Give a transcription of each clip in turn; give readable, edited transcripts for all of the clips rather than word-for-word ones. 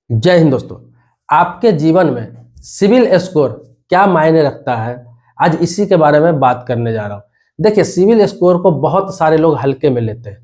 जय हिंद दोस्तों। आपके जीवन में सिविल स्कोर क्या मायने रखता है, आज इसी के बारे में बात करने जा रहा हूं। देखिए, सिविल स्कोर को बहुत सारे लोग हल्के में लेते हैं।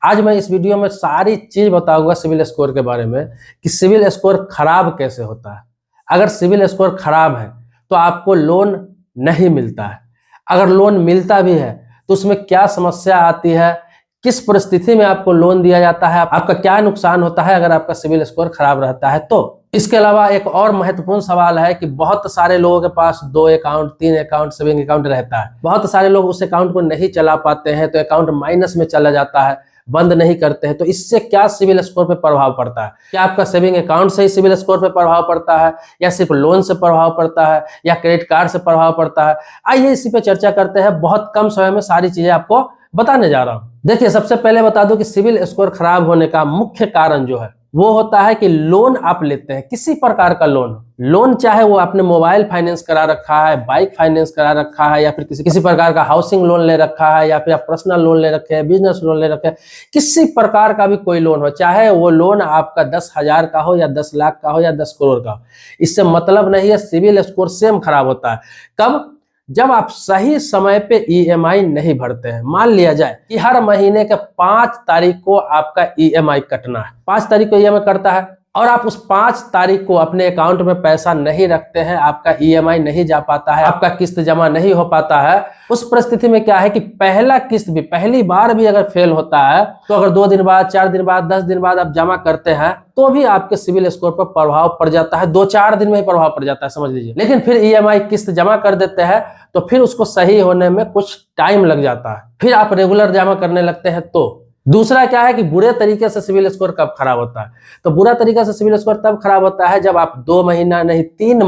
आज मैं इस वीडियो में सारी चीज बताऊंगा सिविल स्कोर के बारे में कि सिविल स्कोर खराब कैसे होता है। अगर सिविल स्कोर खराब है तो आपको लोन नहीं मिलता है। अगर लोन मिलता भी है तो उसमें क्या समस्या आती है, किस परिस्थिति में आपको लोन दिया जाता है, आपका क्या नुकसान होता है अगर आपका सिविल स्कोर खराब रहता है तो। इसके अलावा एक और महत्वपूर्ण सवाल है कि बहुत सारे लोगों के पास 2 अकाउंट, 3 अकाउंट, सेविंग अकाउंट रहता है। बहुत सारे लोग उस अकाउंट को नहीं चला पाते हैं तो अकाउंट माइनस में चला जाता है, बंद नहीं करते हैं। तो इससे क्या सिविल स्कोर पे प्रभाव पड़ता है? क्या आपका सेविंग अकाउंट से ही सिविल स्कोर पे प्रभाव पड़ता है, या सिर्फ लोन से प्रभाव पड़ता है, या क्रेडिट कार्ड से प्रभाव पड़ता है? आइए इसी पे चर्चा करते हैं। बहुत कम समय में सारी चीजें आपको बताने जा रहा हूं। देखिए, सबसे पहले बता दूं कि सिविल स्कोर खराब होने का मुख्य कारण जो है वो होता है कि लोन आप लेते हैं, किसी प्रकार का लोन चाहे वो आपने मोबाइल फाइनेंस करा रखा है, बाइक फाइनेंस करा रखा है, या फिर किसी प्रकार का हाउसिंग लोन ले रखा है, या फिर आप पर्सनल लोन ले रखे हैं, बिजनेस लोन ले रखे हैं, किसी प्रकार का भी कोई लोन हो, चाहे वो लोन आपका 10,000 का हो या 10 लाख का हो या 10 करोड़ का हो, इससे मतलब नहीं है। सिविल स्कोर सेम खराब होता है कब? जब आप सही समय पे ईएमआई नहीं भरते हैं। मान लिया जाए कि हर महीने के 5 तारीख को आपका ईएमआई कटना है, 5 तारीख को ईएमआई कटता है और आप उस 5 तारीख को अपने अकाउंट में पैसा नहीं रखते हैं, आपका ईएमआई नहीं जा पाता है, आपका किस्त जमा नहीं हो पाता है। उस परिस्थिति में क्या है कि पहला किस्त भी, पहली बार भी अगर फेल होता है तो अगर 2 दिन बाद, 4 दिन बाद, 10 दिन बाद आप जमा करते हैं तो भी आपके सिविल स्कोर पर प्रभाव पड़ जाता है। 2-4 दिन में ही प्रभाव पड़ जाता है, समझ लीजिए। लेकिन फिर ईएमआई किस्त जमा कर देते हैं तो फिर उसको सही होने में कुछ टाइम लग जाता है, फिर आप रेगुलर जमा करने लगते हैं। तो दूसरा क्या है कि बुरे तरीके से सिविल स्कोर कब खराब होता है? तो बुरा तरीका से सिविल स्कोर तब खराब होता है जब आप 2 महीना नहीं 3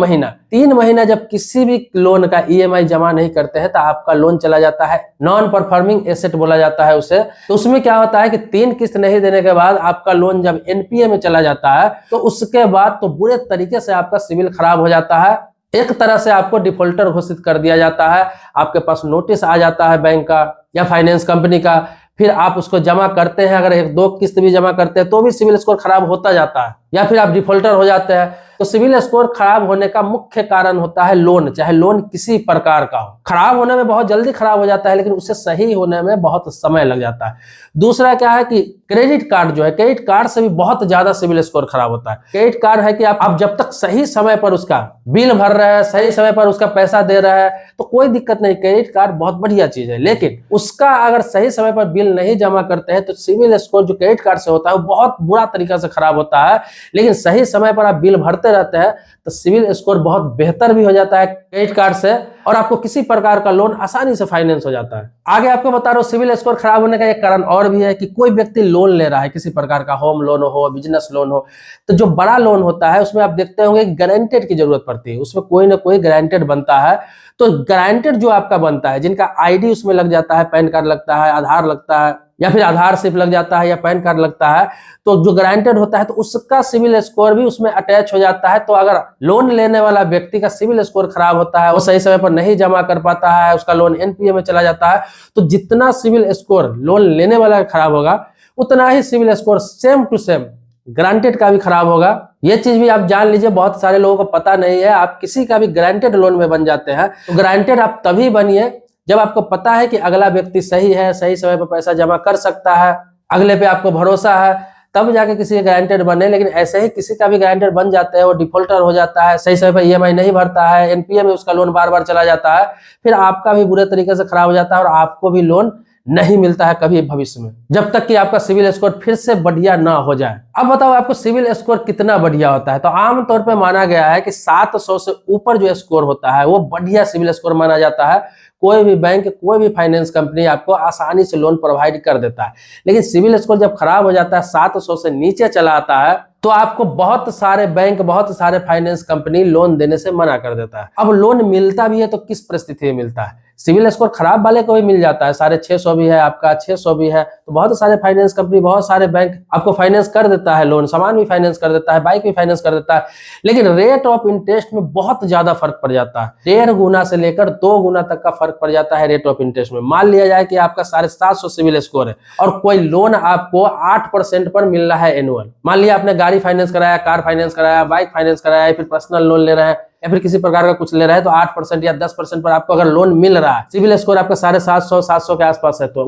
महीना जब किसी भी लोन का ईएमआई जमा नहीं करते हैं तो आपका लोन चला जाता है, नॉन परफॉर्मिंग एसेट बोला जाता है उसे। तो उसमें क्या होता है कि 3 किस्त नहीं देने के बाद आपका लोन जब एनपीए में चला जाता है तो उसके बाद तो बुरे तरीके से आपका सिविल खराब हो जाता है। एक तरह से आपको डिफॉल्टर घोषित कर दिया जाता है, आपके पास नोटिस आ जाता है बैंक का या फाइनेंस कंपनी का। फिर आप उसको जमा करते हैं, अगर 1-2 किस्त भी जमा करते हैं तो भी सिविल स्कोर खराब होता जाता है, या फिर आप डिफॉल्टर हो जाते हैं। तो सिविल स्कोर खराब होने का मुख्य कारण होता है लोन, चाहे लोन किसी प्रकार का हो। खराब होने में बहुत जल्दी खराब हो जाता है लेकिन उससे सही होने में बहुत समय लग जाता है। दूसरा क्या है कि क्रेडिट कार्ड जो है, क्रेडिट कार्ड से भी बहुत ज्यादा सिविल स्कोर खराब होता है। क्रेडिट कार्ड है कि आप जब तक सही समय पर उसका बिल भर रहे हैं, सही समय पर उसका पैसा दे रहे हैं तो कोई दिक्कत नहीं, क्रेडिट कार्ड बहुत बढ़िया चीज है। लेकिन उसका अगर सही समय पर बिल नहीं जमा करते हैं तो सिविल स्कोर जो क्रेडिट कार्ड से होता है वो बहुत बुरा तरीका से खराब होता है। लेकिन सही समय पर आप बिल भरते रहते हैं तो सिविल स्कोर बहुत बेहतर भी हो जाता है क्रेडिट कार्ड से, और आपको किसी प्रकार का लोन आसानी से फाइनेंस हो जाता है। आगे आपको बता रहा हूं, सिविल स्कोर खराब होने का एक कारण और भी है कि कोई व्यक्ति लोन ले रहा है, किसी प्रकार का होम लोन हो, बिजनेस लोन हो, तो जो बड़ा लोन होता है उसमें आप देखते होंगे कि गारंटेड की जरूरत पड़ती है, उसमें कोई ना कोई गारंटेड बनता है। तो गारंटेड जो आपका बनता है, जिनका आईडी उसमें लग जाता है, पैन कार्ड लगता है, आधार लगता है, या फिर आधार सिर्फ लग जाता है या पैन कार्ड लगता है, तो जो गारंटेड होता है तो उसका सिविल स्कोर भी उसमें अटैच हो जाता है। तो अगर लोन लेने वाला व्यक्ति का सिविल स्कोर खराब होता है, वो सही समय पर नहीं जमा कर पाता है, उसका लोन एनपीए में चला जाता है, तो जितना सिविल स्कोर लोन लेने वाला का खराब होगा उतना ही CIBIL score same to same guaranteed का भी खराब होगा। ये चीज भी आप जान लीजिए, बहुत सारे लोगों को पता नहीं है। आप किसी का भी गारंटेड लोन में बन जाते हैं तो गारंटेड आप तभी बनिए जब आपको पता है कि अगला व्यक्ति सही है, सही समय पर पैसा जमा कर सकता है, अगले पे आपको भरोसा है, तब जाके किसी का गारंटेड बने। लेकिन ऐसे ही किसी का भी गारंटेड बन जाता है, वो डिफॉल्टर हो जाता है, सही समय पर ईएमआई नहीं भरता है, एनपीए में उसका लोन बार बार चला जाता है, फिर आपका भी बुरे तरीके से खराब हो जाता है और आपको भी लोन नहीं मिलता है कभी भविष्य में, जब तक कि आपका सिविल स्कोर फिर से बढ़िया ना हो जाए। अब बताओ आपको सिविल स्कोर कितना बढ़िया होता है? तो आमतौर पर माना गया है कि 700 से ऊपर जो स्कोर होता है वो बढ़िया सिविल स्कोर माना जाता है। कोई भी बैंक, कोई भी फाइनेंस कंपनी आपको आसानी से लोन प्रोवाइड कर देता है। लेकिन सिविल स्कोर जब खराब हो जाता है, 700 से नीचे चला आता है, तो आपको बहुत सारे बैंक, बहुत सारे फाइनेंस कंपनी लोन देने से मना कर देता है। अब लोन मिलता भी है तो किस परिस्थिति में मिलता है? सिविल स्कोर खराब वाले को भी मिल जाता है, 650 भी है आपका, 600 भी है, तो बहुत सारे फाइनेंस कंपनी, बहुत सारे बैंक आपको फाइनेंस कर देता है, लोन, सामान भी फाइनेंस कर देता है, बाइक भी फाइनेंस कर देता है। लेकिन रेट ऑफ इंटरेस्ट में बहुत ज्यादा फर्क पड़ जाता है, 1.5 गुना से लेकर 2 गुना तक का फर्क पड़ जाता है रेट ऑफ इंटरेस्ट में। मान लिया जाए कि आपका 750 सिविल स्कोर है और कोई लोन आपको 8% पर मिल रहा है एनुअल। मान लिया आपने गाड़ी फाइनेंस कराया, कार फाइनेंस कराया, बाइक फाइनेंस कराया, फिर पर्सनल लोन ले रहे हैं या फिर किसी प्रकार का कुछ ले रहा है, तो 8% या 10% पर आपको अगर लोन मिल रहा है, सिविल स्कोर आपका 750 700 के आसपास है, तो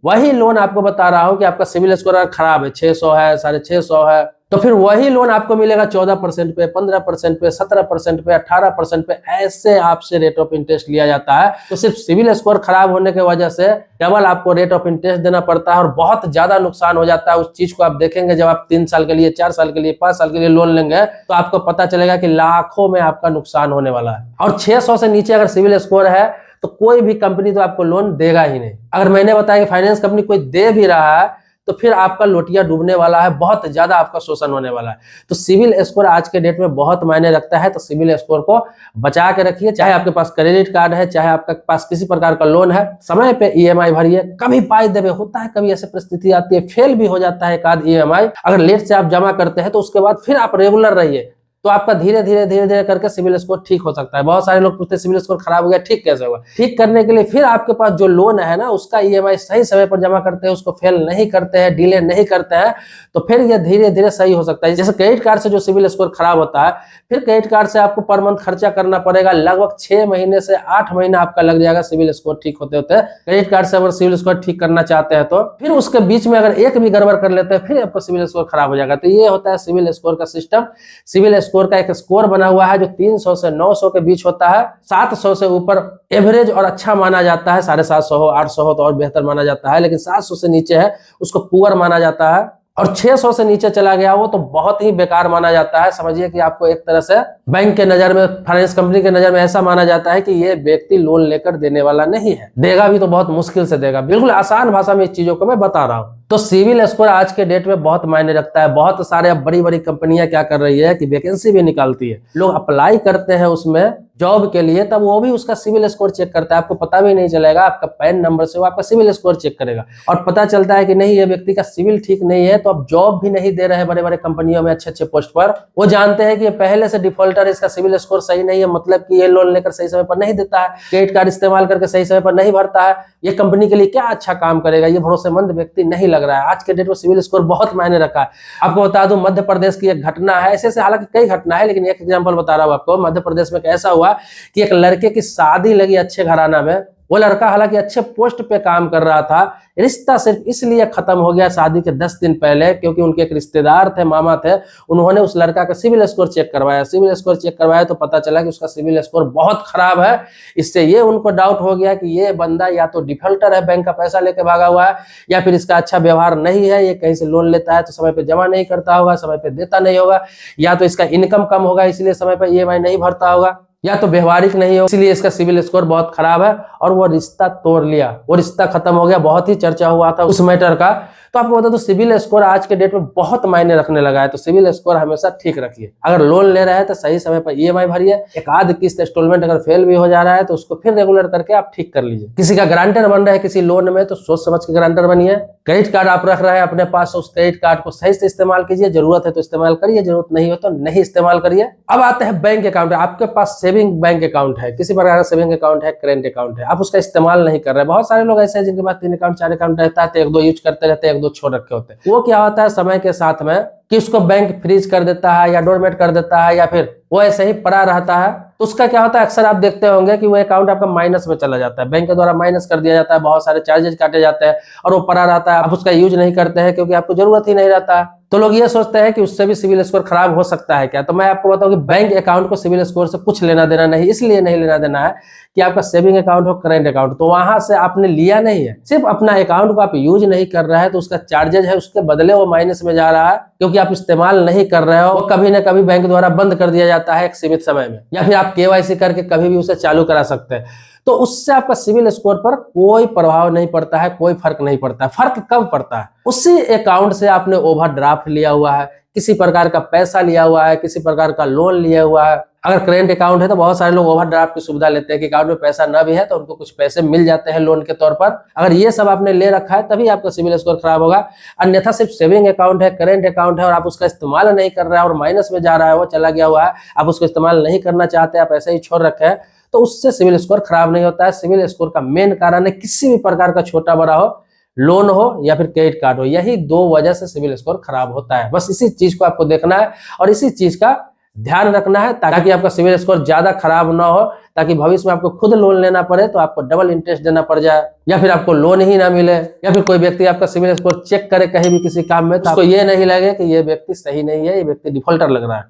वही लोन आपको बता रहा हूं कि आपका सिविल स्कोर अगर खराब है, 600 है, 650 है, तो फिर वही लोन आपको मिलेगा 14% पे, 15% पे, 17% पे, 18% पे, ऐसे आपसे रेट ऑफ इंटरेस्ट लिया जाता है। तो सिर्फ सिविल स्कोर खराब होने की वजह से डबल आपको रेट ऑफ इंटरेस्ट देना पड़ता है और बहुत ज्यादा नुकसान हो जाता है। उस चीज को आप देखेंगे जब आप 3 साल के लिए, 4 साल के लिए, 5 साल के लिए लोन लेंगे, तो आपको पता चलेगा कि लाखों में आपका नुकसान होने वाला है। और 600 से नीचे अगर सिविल स्कोर है तो कोई भी कंपनी तो आपको लोन देगा ही नहीं। अगर मैंने बताया कि फाइनेंस कंपनी कोई दे भी रहा है तो फिर आपका लोटिया डूबने वाला है, बहुत ज्यादा आपका शोषण होने वाला है। तो सिविल स्कोर आज के डेट में बहुत मायने रखता है। तो सिविल स्कोर को बचा के रखिए, चाहे आपके पास क्रेडिट कार्ड है, चाहे आपके पास किसी प्रकार का लोन है, समय पे ईएमआई भरिए। कभी पाई देवे होता है, कभी ऐसी परिस्थिति आती है, फेल भी हो जाता है एक आध ईएमआई, अगर लेट से आप जमा करते हैं तो उसके बाद फिर आप रेगुलर रहिए, तो आपका धीरे धीरे करके सिविल स्कोर ठीक हो सकता है। बहुत सारे लोग पूछते हैं सिविल स्कोर खराब हो गया, ठीक कैसे होगा? ठीक करने के लिए फिर आपके पास जो लोन है ना, उसका ईएमआई सही समय पर जमा करते हैं, उसको फेल नहीं करते हैं, डिले नहीं करते हैं, तो फिर ये धीरे धीरे सही हो सकता है। जैसे क्रेडिट कार्ड से जो सिविल स्कोर खराब होता है, फिर क्रेडिट कार्ड से आपको पर मंथ खर्चा करना पड़ेगा, लगभग 6 महीने से 8 महीना आपका लग जाएगा सिविल स्कोर ठीक होते होते। क्रेडिट कार्ड से अगर सिविल स्कोर ठीक करना चाहते हैं तो फिर उसके बीच में अगर एक भी गड़बड़ कर लेते हैं, फिर आपका सिविल स्कोर खराब हो जाएगा। तो ये होता है सिविल स्कोर का सिस्टम। सिविल स्कोर का एक स्कोर बना हुआ है जो 300 से 900 के बीच होता है। 700 से ऊपर एवरेज और अच्छा माना जाता है, 750 हो, 800 हो तो और बेहतर माना जाता है, लेकिन 700 से नीचे है उसको पुअर माना जाता है, और 600 से नीचे चला गया वो तो बहुत ही बेकार माना जाता है। समझिए कि आपको एक तरह से बैंक के नजर में, फाइनेंस कंपनी के नजर में ऐसा माना जाता है कि ये व्यक्ति लोन लेकर देने वाला नहीं है, देगा भी तो बहुत मुश्किल से देगा। बिल्कुल आसान भाषा में इस चीजों को मैं बता रहा हूं। तो सिविल स्कोर आज के डेट में बहुत मायने रखता है। बहुत सारे अब बड़ी बड़ी कंपनियां क्या कर रही है कि वैकेंसी भी निकालती है, लोग अप्लाई करते हैं उसमें जॉब के लिए, तब वो भी उसका सिविल स्कोर चेक करता है। आपको पता भी नहीं चलेगा, आपका पैन नंबर से वो आपका सिविल स्कोर चेक करेगा और पता चलता है कि नहीं, ये व्यक्ति का सिविल ठीक नहीं है, तो अब जॉब भी नहीं दे रहे हैं बड़े बड़े कंपनियों में अच्छे पोस्ट पर। वो जानते हैं कि ये पहले से डिफॉल्टर, इसका सिविल स्कोर सही नहीं है, मतलब कि ये लोन लेकर सही समय पर नहीं देता है, क्रेडिट कार्ड इस्तेमाल करके सही समय पर नहीं भरता है, ये कंपनी के लिए क्या अच्छा काम करेगा, ये भरोसेमंद व्यक्ति नहीं लग रहा है। आज के डेट में सिविल स्कोर बहुत मायने रखा है। आपको बता दूं, मध्य प्रदेश की एक घटना है, ऐसे हालांकि कई घटना है, लेकिन एक एग्जांपल बता रहा हूं आपको। मध्य प्रदेश में ऐसा हुआ कि एक लड़के की शादी लगी अच्छे घराना में, वो लड़का हालांकि अच्छे पोस्ट पे काम कर रहा था, रिश्ता सिर्फ इसलिए खत्म हो गया शादी के 10 दिन पहले क्योंकि उनके एक रिश्तेदार थे, मामा थे, उन्होंने उस लड़का का सिविल स्कोर चेक करवाया। सिविल स्कोर चेक करवाया तो पता चला कि उसका सिविल स्कोर बहुत खराब है। इससे ये उनको डाउट हो गया कि ये बंदा या तो डिफॉल्टर है, बैंक का पैसा लेके भागा हुआ है, या फिर इसका अच्छा व्यवहार नहीं है, ये कहीं से लोन लेता है तो समय पे जमा नहीं करता होगा, समय पे देता नहीं होगा, या तो इसका इनकम कम होगा इसलिए समय पे ईएमआई नहीं भरता होगा, या तो व्यवहारिक नहीं हो इसलिए इसका सिविल स्कोर बहुत खराब है, और वो रिश्ता तोड़ लिया, वो रिश्ता खत्म हो गया। बहुत ही चर्चा हुआ था उस मैटर का। तो आपको बता दो, सिविल स्कोर आज के डेट में बहुत मायने रखने लगा है। तो सिविल स्कोर हमेशा ठीक रखिए। अगर लोन ले रहे हैं तो सही समय पर ईएमआई भरिए, एक आध किस्त इंस्टॉलमेंट अगर फेल भी हो जा रहा है तो उसको फिर रेगुलर करके आप ठीक कर लीजिए। किसी का गारंटर बन रहा है किसी लोन में तो सोच समझ के गारंटर बनिए। क्रेडिट कार्ड आप रख रहे हैं अपने पास, उस क्रेडिट कार्ड को सही से इस्तेमाल कीजिए, जरूरत है तो इस्तेमाल करिए, जरूरत नहीं हो तो नहीं इस्तेमाल करिए। अब आते हैं बैंक अकाउंट। आपके पास सेविंग बैंक अकाउंट है, किसी प्रकार का सेविंग अकाउंट है, करेंट अकाउंट है, आप उसका इस्तेमाल नहीं कर रहे। बहुत सारे लोग ऐसे हैं जिनके पास 3 अकाउंट 4 अकाउंट रहता है, तो 1-2 यूज करते रहते हैं, 1-2 छोड़ रखे होते हैं। वो क्या होता है समय के साथ में कि उसको बैंक फ्रीज कर देता है या डोरमेट कर देता है, या फिर वो ऐसे ही पड़ा रहता है। तो उसका क्या होता है, अक्सर आप देखते होंगे कि वो अकाउंट आपका माइनस में चला जाता है, बैंक के द्वारा माइनस कर दिया जाता है, बहुत सारे चार्जेस काटे जाते हैं और वो पड़ा रहता है। आप उसका यूज नहीं करते हैं क्योंकि आपको जरूरत ही नहीं रहता है। तो लोग ये सोचते हैं कि उससे भी सिविल स्कोर खराब हो सकता है क्या। तो मैं आपको बताऊं कि बैंक अकाउंट को सिविल स्कोर से कुछ लेना देना नहीं। इसलिए नहीं लेना देना है कि आपका सेविंग अकाउंट हो, करेंट अकाउंट, तो वहां से आपने लिया नहीं है, सिर्फ अपना अकाउंट को आप यूज नहीं कर रहे हैं तो उसका चार्जेज है, उसके बदले वो माइनस में जा रहा है क्योंकि आप इस्तेमाल नहीं कर रहे हो। वो कभी ना कभी बैंक द्वारा बंद कर दिया जाता है एक सीमित समय में, या फिर आप केवाईसी करके कभी भी उसे चालू करा सकते हैं। तो उससे आपका सिविल स्कोर पर कोई प्रभाव नहीं पड़ता है, कोई फर्क नहीं पड़ता है। फर्क कब पड़ता है, उसी अकाउंट से आपने ओवरड्राफ्ट लिया हुआ है, किसी प्रकार का पैसा लिया हुआ है, किसी प्रकार का लोन लिया हुआ है, अगर करेंट अकाउंट है तो बहुत सारे लोग ओवरड्राफ्ट की सुविधा लेते हैं कि अकाउंट में पैसा ना भी है तो उनको कुछ पैसे मिल जाते हैं लोन के तौर पर। अगर ये सब आपने ले रखा है तभी आपका सिविल स्कोर खराब होगा। अन्यथा सिर्फ सेविंग अकाउंट है, करेंट अकाउंट है और आप उसका इस्तेमाल नहीं कर रहे हैं और माइनस में जा रहा है, वो चला गया हुआ है, आप उसको इस्तेमाल नहीं करना चाहते, आप ऐसे ही छोड़ रखे हैं, तो उससे सिविल स्कोर खराब नहीं होता है। सिविल स्कोर का मेन कारण है किसी भी प्रकार का छोटा बड़ा हो, लोन हो या फिर क्रेडिट कार्ड हो, यही दो वजह से सिविल स्कोर खराब होता है। बस इसी चीज को आपको देखना है और इसी चीज का ध्यान रखना है ताकि आपका सिविल स्कोर ज्यादा खराब ना हो, ताकि भविष्य में आपको खुद लोन लेना पड़े तो आपको डबल इंटरेस्ट देना पड़ जाए या फिर आपको लोन ही ना मिले, या फिर कोई व्यक्ति आपका सिविल स्कोर चेक करे कहीं भी किसी काम में तो आपको ये नहीं लगे कि ये व्यक्ति सही नहीं है, ये व्यक्ति डिफॉल्टर लग रहा है।